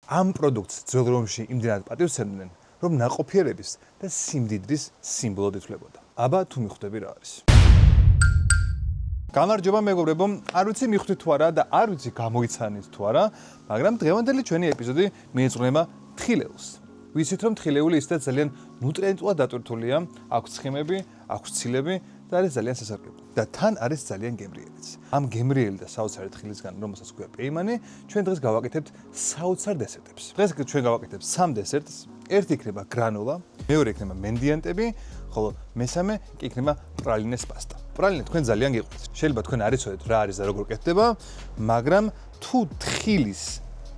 ამ პროდუქტს ძველ რომში იმდენად პატივცემდნენ, რომ ნაყოფიერების და სიმდიდრის სიმბოლოდ ითვლებოდა. აბა თუ მიხვდები რა არის? გამარჯობა მეგობრებო, არ ვიცი მიხვდით თუ არა და არ ვიცი გამოიცანით თუ არა, მაგრამ დღევანდელი ჩვენი ეპიზოდი მიეძღვნება თხილეულს. ვიცით რომ თხილეული ისედაც ძალიან ნუტრიენტულად დატვირთულია, აქვს ცხიმები, აქვს ცილები და არის ძალიან სასარგებლო. და თან არის ძალიან გემრიელიც. ამ გემრიელი და საოცარი თხილისგან, რომელსაც ქვია პეიმანი, ჩვენ დღეს გავაკეთებთ საოცარ დესერტებს. დღეს ჩვენ გავაკეთებთ 3 დესერტს. ერთი იქნება გრანოლა, მეორე იქნება მენდიანტები, ხოლო მესამე კი იქნება პრალინეს პასტა. პრალინე თქვენ ძალიან გიყვართ. შეიძლება თქვენ არ იცოდეთ რა არის და როგორ კეთდება, მაგრამ თუ თხილის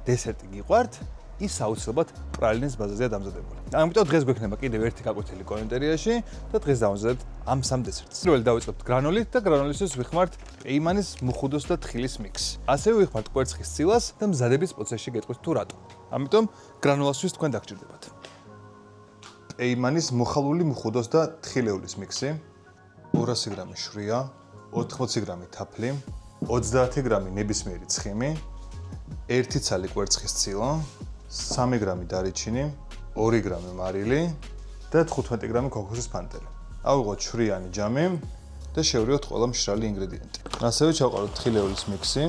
დესერტი გიყვართ, ის აუცილებლად პრალინეს ბაზაზეა დამზადებული. ამიტომ დღეს გვექნება კიდევ ერთი გაკვეთილი კომენტარიაში და დღეს დავამზადებთ ამ 3 დესერტს. პირველი დავიწყებთ გრანოლით და გრანოლისთვის ვიხმართ პეიმანის, მუხუდოს და თხილის მიქსს. ასევე ვიხმართ კვერცხის ცილას და მზადების პროცესში გეტყვით თუ რატო. ამიტომ გრანოლასთვის თქვენ დაგჭირდებათ. პეიმანის, მოხალული მუხუდოს და თხილეულის მიქსი, 200 გრამი შვრია, 80 გრამი თაფლი, 30 გრამი ნებისმიერი ცხიმი, 1 ცალი კვერცხის ცილა, 3 გრამი დარიჩინი, 2 გრამი მარილი და 15 გრამი ქოქოსის ფანტელი. ავიღოთ შვრიანი ჯამი და შევრიოთ ყველა მშრალი ინგრედიენტი. ასევე ჩავყაროთ თხილეულის მიქსი.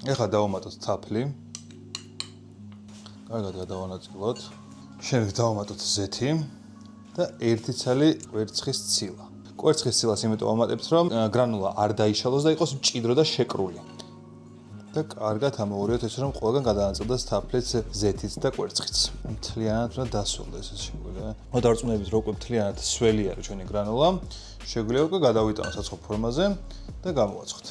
ეხლა დავამატოთ თაფლი. კარგად გადავანაწილოთ. შემდეგ დავამატოთ ზეთი და 1 ცალი კვერცხის ცილა. კვერცხის ცილას იმიტომ ვამატებთ, რომ გრანულა არ დაიშალოს და იყოს მჭიდრო და შეკრული. და კარგად ამოვარიოთ ესე, რომ ყველგან გადაანაწილდეს თაფლიც, ზეთიც და კვერცხიც. მთლიანად უნდა დასრულდეს ეს შეგვიძლია. მოდარწმუნებით, რომ უკვე მთლიანად სველი არის ჩვენი გრანულა. შეგვიძლია უკვე გადავიტანოთ საცხობ ფორმაზე და გამოვაცხოთ.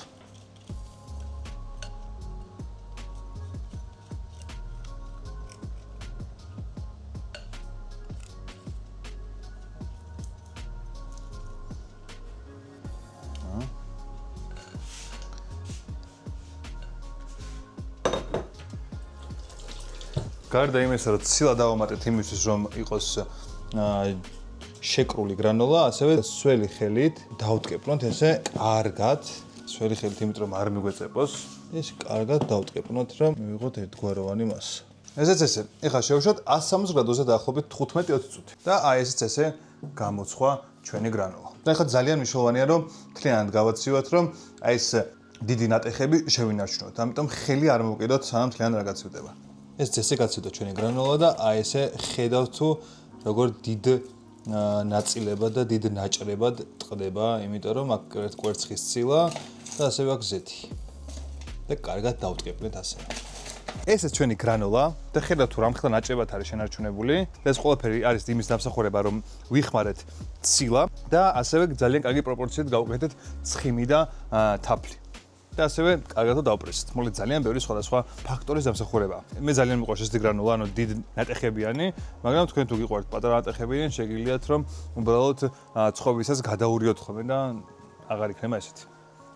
გარდა იმისა, რომ ცილა დავამატეთ იმისთვის, რომ იყოს შეკრული გრანოლა, ასევე სველი ხელით დავტკეპნოთ ესე კარგად. სველი ხელით, იმიტომ რომ არ მიგვეწეპოს. ეს კარგად დავტკეპნოთ, რომ მივიღოთ ერთგვაროვანი მასა. ესეც ესე. ეხლა შევუშვათ 160 გრადუსზე დაახლოებით 15-20 წუთი. და აი ესეც ესე გამოცხვა ჩვენი გრანოლა. და ეხლა ძალიან მნიშვნელოვანია, რომ მთლიანად გავაცივოთ, რომ აი ეს დიდი ნატეხები შევინარჩუნოთ. ამიტომ ხელი არ მოვკიდოთ, სანამ მთლიანად არ გაცივდება. ეს ესე გაცივდა ჩვენი გრანოლა და აი ესე ხედავთ თუ როგორ დიდ ნაწილებად და დიდ ნაჭრებად ტყდება, იმიტომ რომ აქ კვერცხის ცილა და ასევე აქ ზეთი. და კარგად დავტკეპნეთ ასე. ესეც ჩვენი გრანოლა და ხედავთ თუ რამხელა ნაჭრებად არის შენარჩუნებული და ეს ყველაფერი არის იმის დამსახურება, რომ ვიხმარეთ ცილა და ასევე ძალიან კარგი პროპორციით გავუკეთეთ ცხიმი და თაფლი. და ასევე კარგად დავპრესეთ. მოგეთ ძალიან ბევრი სხვადასხვა ფაქტორის დამსახურება. მე ძალიან მიყვარს ეს გრანოლა, ანუ დიდ ნატეხებიანი, მაგრამ თქვენ თუ გიყვართ პატარა ნატეხებიანი, შეგიძლიათ რომ უბრალოდ ცხობისას გადაურიოთ ხოლმე და აღარ იქნება ესეთი.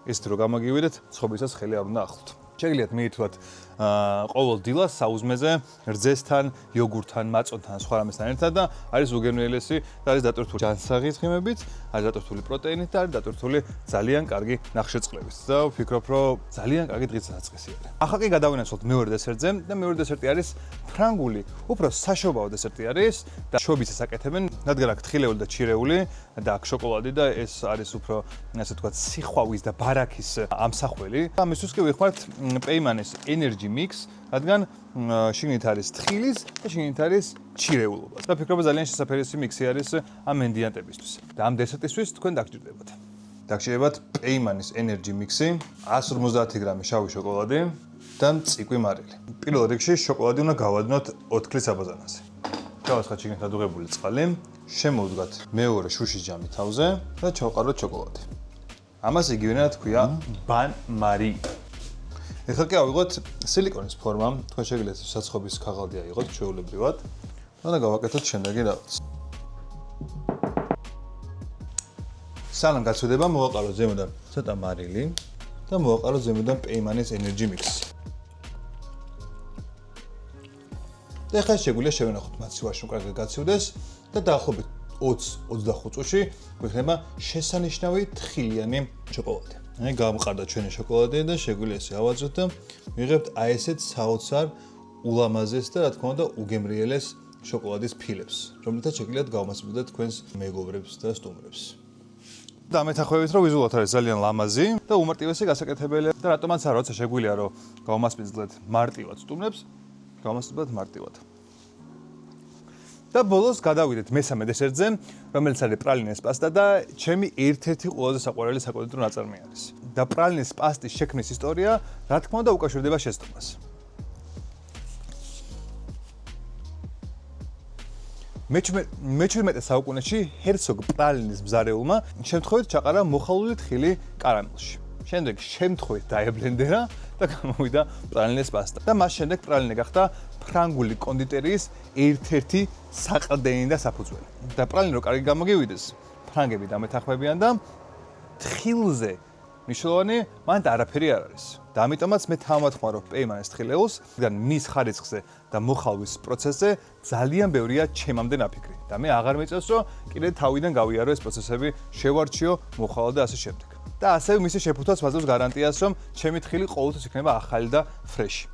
ესეთ რო გამაგივიდეთ, ცხობისას ხელი არ უნდა ახლოთ. შეგიძლიათ მიითვლათ ყოველ დილას საუზმეზე რძესთან, იოგურტთან, მაწონთან, სხვა რამესთან ერთად და არის უგემრიელესი და არის დატვირთული ჯანსაღი ცხიმებით, არის დატვირთული პროტეინით და არის დატვირთული ძალიან კარგი ნახშირწყლებით. და ვფიქრობ, რომ ძალიან კარგი დღესასაწყისი არის. ახლა კი გადავინაცვლოთ მეორე დესერტზე და მეორე დესერტი არის ფრანგული, უფრო საშობაო დესერტი არის და შობიცას აკეთებენ, რადგან აქ თხილეული და ჩირეული და აქ შოკოლადი და ეს არის უფრო ასე ვთქვათ სიხვავის და ბარაქის ამსახველი. ამისთვის კი ვიხმართ პეიმანის energy mix, რადგან შიგნით არის თხილის და შიგნით არის ჩირეულობა. და ვფიქრობ, ძალიან შესაძლებელია მიქსი არის ამ მენდიანტებისთვის. და ამ დესერტისთვის თქვენ დაგჭირდებათ. დაგჭირდებათ პეიმანის energy mix-ი, 150 გრამი შავი შოკოლადი და მწიკვი მარილი. პირველ რიგში შოკოლადი უნდა გავადნოთ 4 ქლის აბაზანაზე. ჩავასხათ შიგნით დადუღებული წყალი, შემოვდგათ მეორე შუშის ჯამი თავზე და ჩავყაროთ შოკოლადი. ამას იგივენად ქვია ბან მარი. ეხლა კი ავიღოთ სილიკონის ფორმა, თქვენ შეგიძლიათ საცხობის ქაღალდი აიღოთ ჩვეულებრივად და გავაკეთოთ შემდეგი რაღაც. სანამ გაცვდება, მოვაყაროთ ზემოდან ცოტა მარილი და მოვაყაროთ ზემოდან პეიმანის energy mix. და ეხლა შეგვიძლია შევენახოთ მათ სიუაშო კარგად გაცივდეს და დაახლოებით 20-25 წუთში გვექნება შესანიშნავი თხილიანი შოკოლადი. აი გამყარდა ჩვენი შოკოლადი და შეგვიძლია ესე ავაწყოთ და მივიღებთ აი ესეთ საოცარ ულამაზეს და რა თქმა უნდა უგემრიელეს შოკოლადის ფილებს, რომლითაც შეგიძლიათ გავმასპინძლოთ თქვენს მეგობრებს და სტუმრებს. და მეთანხმებით რომ ვიზუალურად არის ძალიან ლამაზი და უმარტივესი გასაკეთებელია და რატომაც არა როცა შეგვიძლია რომ გავმასპინძლოთ მარტივად სტუმრებს, გავმასპინძლოთ მარტივად. და ბოლოს გადავიდეთ მესამე დესერტზე, რომელიც არის პრალინეს პასტა და ჩემი ერთ-ერთი ყველაზე საყვარელი საკონდიტრო ნაწარმი არის. და პრალინეს პასტის შექმნის ისტორია, რა თქმა უნდა, უკავშირდება შეცდომას. მე-17 საუკუნეში ჰერცოგ პრალინის ბზარეულმა შემთხვევით ჩაყარა მოხალული თხილი კარამელში. შემდეგ შემთხვევით დაებრენდერა და გამოვიდა პრალინეს პასტა. და მას შემდეგ პრალინე გახდა ფრანგული კონდიტერიის ერთ-ერთი საყრდენი და საფუძველი. და პრალინე რო კარგი გამოგივიდეს, ფრანგები დამეთანხმებიან და თხილზე მნიშვნელოვანი მანდ არაფერი არ არის. და ამიტომაც მე თავმოთხოვა რომ პეიმანის თხილეულს, რადგან მის ხარისხზე და მოხალვის პროცესზე ძალიან ბევრია ჩემამდე ნაფიქრი. და მე აღარ მეწევს რომ კიდე თავიდან გავიარო ეს პროცესები, შევარჩიო, მოხალა და ასე შემდეგ. და ასევე მისი შეფუთვაც ვაძლევს გარანტიას, რომ ჩემი თხილი ყოველთვის იქნება ახალი და ფრეში.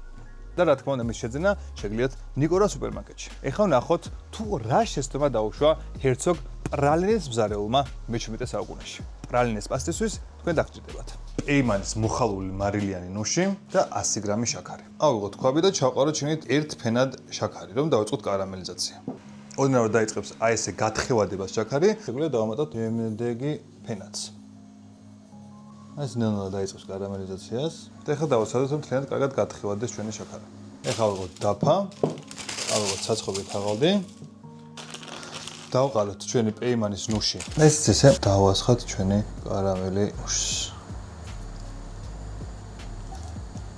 და რა თქმა უნდა მის შეძენა შეგიძლიათ ნიკორა სუპერმარკეტში. ეხლა ვნახოთ თუ რა შეცდომა დაუშვა ჰერცოგ პრალინეს ბზარეულმა მე-17 საუკუნეში. პრალინეს პასტისთვის თქვენ დაგჭირდებათ პეიმანის მოხალული მარილიანი ნუში და 100 გრამი შაქარი. ავიღოთ ქვაბი და ჩავყაროთ შენით ერთ ფენად შაქარი, რომ დავიწყოთ კარამელიზაცია. ოდნავ დაიწყებს აი ესე გათხევადებას შაქარი, შეგვიძლია დავამატოთ შემდეგი ფენაც. ეს ნელ-ნელა დაიწყებს კარამელიზაციას და ეხლა დავაცადოთ რომ მთლიანად კარგად გათხევადეს ჩვენი შაქარი. ეხლა ავიღოთ დაფა, ავიღოთ საცხობი თაღალდი. დავყაროთ ჩვენი პეიმანის ნუში. ეს ესე დავასხათ ჩვენი კარამელი ნუშს.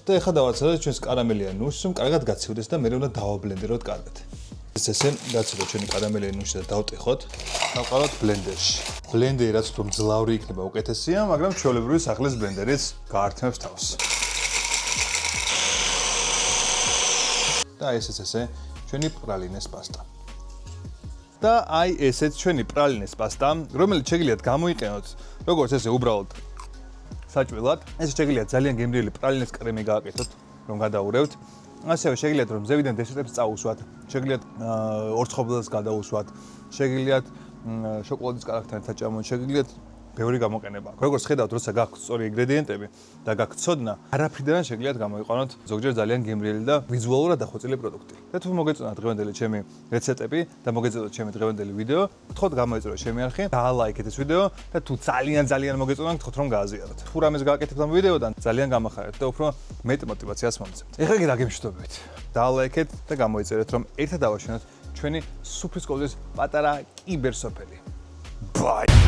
და ეხლა დავაცადოთ ჩვენს კარამელიან ნუშს, რომ კარგად გაცივდეს და მე უნდა დავაბლენდეროთ კარგად. ეს ესე გაცივდა ჩვენი კარამელიან ნუში და დავტეხოთ. დავყაროთ ბლენდერში. ბლენდერი რაც უფრო მძლავრი იქნება უკეთესია, მაგრამ ჩვეულებრივი სახლის ბლენდერიც გაართმევს თავს. და ესეც ესე ჩვენი პრალინეს პასტა. და აი ესეც ჩვენი პრალინეს პასტა, რომელიც შეგიძლიათ გამოიყენოთ როგორც ესე უბრალოდ საჭმელად. ეს შეგიძლიათ ძალიან გემრიელი პრალინეს კრემი გააკეთოთ, რომ გადაურევთ. ასევე შეგიძლიათ რომ ზევიდან დესერტებს წაუსვათ, შეგიძლიათ ორცხობილას გადაუსვათ, შეგიძლიათ შოკოლადის კარაქთან საჭამოთ, შეგიძლიათ ბევრი გამოყენება აქვს. როგორც ხედავთ, როცა გაქვთ სწორი ინგრედიენტები და გაქვთ ცოდნა, არაფრიდან შეგიძლიათ გამოიყენოთ ზოგჯერ ძალიან გემრიელი და ვიზუალურად დახვეწილი პროდუქტი. და თუ მოგეწონათ დღევანდელი ჩემი რეცეპტები და მოგეწონათ ჩემი დღევანდელი ვიდეო, გთხოვთ გამოეწუროთ ჩემი არხი, დაალაიქეთ ეს ვიდეო და თუ ძალიან მოგეწონა, გთხოვთ რომ გააზიაროთ. თუ რამეს გააკეთებთ ამ ვიდეოდან, ძალიან გამახარეთ და უფრო მეტ мотиваციას მომცემთ. ეხლა კი დაგემშვიდობებით. დაალაიქეთ და გამოიწერეთ რომ ერთად დავაშენოთ ჩვენი სუფრის კოლოს პატარა კიბერსოფელი. Bye.